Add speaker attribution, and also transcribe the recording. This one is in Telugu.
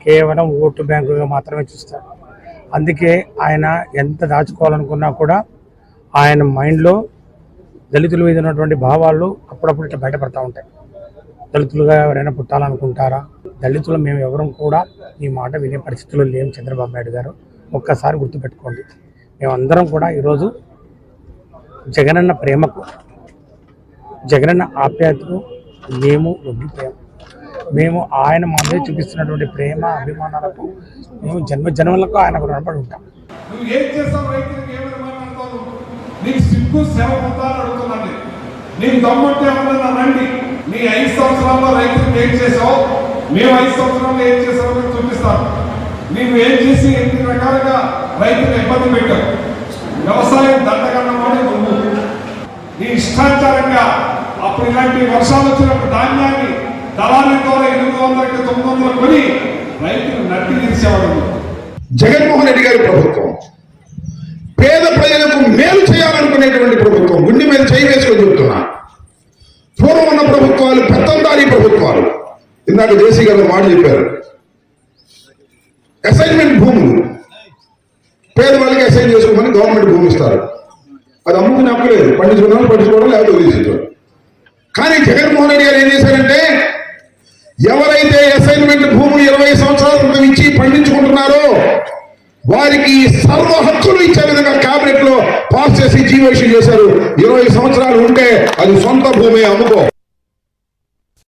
Speaker 1: కేవలం ఓటు బ్యాంకుగా మాత్రమే చూస్తారు. అందుకే ఆయన ఎంత దాచుకోవాలనుకున్నా కూడా ఆయన మైండ్లో దళితుల మీద ఉన్నటువంటి భావాలు అప్పుడప్పుడు ఇట్లా బయటపడతా ఉంటాయి. దళితులుగా ఎవరైనా పుట్టాలనుకుంటారా? దళితులు మేము ఎవరం కూడా ఈ మాట వినే పరిస్థితుల్లో లేము. చంద్రబాబు నాయుడు గారు ఒక్కసారి గుర్తుపెట్టుకోండి. మేమందరం కూడా ఈరోజు జగనన్న ప్రేమకు, జగనన్న ఆప్యాయతకు మేము లొంగిపోయాం. మేము ఆయన మా మీద చూపిస్తున్నటువంటి ప్రేమ అభిమానాలకు మేము జన్మలకు ఆయనకు రుణపడి ఉంటాం.
Speaker 2: నువ్వు ఏం చేస్తావు? రైతులకు ఏమైనా మాట్లాడతావు? నీకు సిగ్గు సేవ పొందాలని అడుగుతున్నాను. నీకు దమ్ముంటే ఏమన్నా రండి. నీ 5 సంవత్సరాల్లో రైతులకు ఏం చేసావు, మేము 5 సంవత్సరాల్లో ఏం చేసామో చూపిస్తాను. నీవు ఏం చేసి ఎన్ని రకాలుగా రైతులు ఇబ్బంది పెట్టావు. వ్యవసాయం దండగన్నవాడు నువ్వు. నీ ఇష్టాచారంగా అప్పుడు ఇలాంటి వర్షాలు వచ్చినప్పుడు ధాన్యాన్ని దళారీ ద్వారా 800కి 900 కొని రైతులు నట్టి తీసేవాడు.
Speaker 3: జగన్మోహన్ రెడ్డి గారి ప్రభుత్వం పేద ప్రజలకు మేలు చేయాలనుకునేటువంటి ప్రభుత్వం. గుండె మీద చేయి వేసుకొని చెబుతున్నా. పూర్వం ఉన్న ప్రభుత్వాలు పెత్తందారీ ప్రభుత్వాలు. ఇందాక జేసీ గారు మాట చెప్పారు. అసైన్మెంట్ భూములు పేదవాళ్ళకి అసైన్ చేసుకోమని గవర్నమెంట్ భూమి ఇస్తారు. అది అమ్ముకుని అక్కలేదు, పండించుకోవడం పట్టించుకోవడం లేకపోతే వదిలేసేవారు. కానీ జగన్మోహన్ రెడ్డి గారు ఏం చేశారంటే, ఎవరైతే అసైన్మెంట్ భూములు 20 సంవత్సరాల క్రితం ఇచ్చి పండించుకుంటున్నారో వారికి సర్వ హక్కులు ఇచ్చే విధంగా కేబినెట్ లో పాస్ చేసి జీవో ఇష్యూ చేశారు. 20 సంవత్సరాలు ఉంటే అది సొంత భూమి, అమ్ముకో.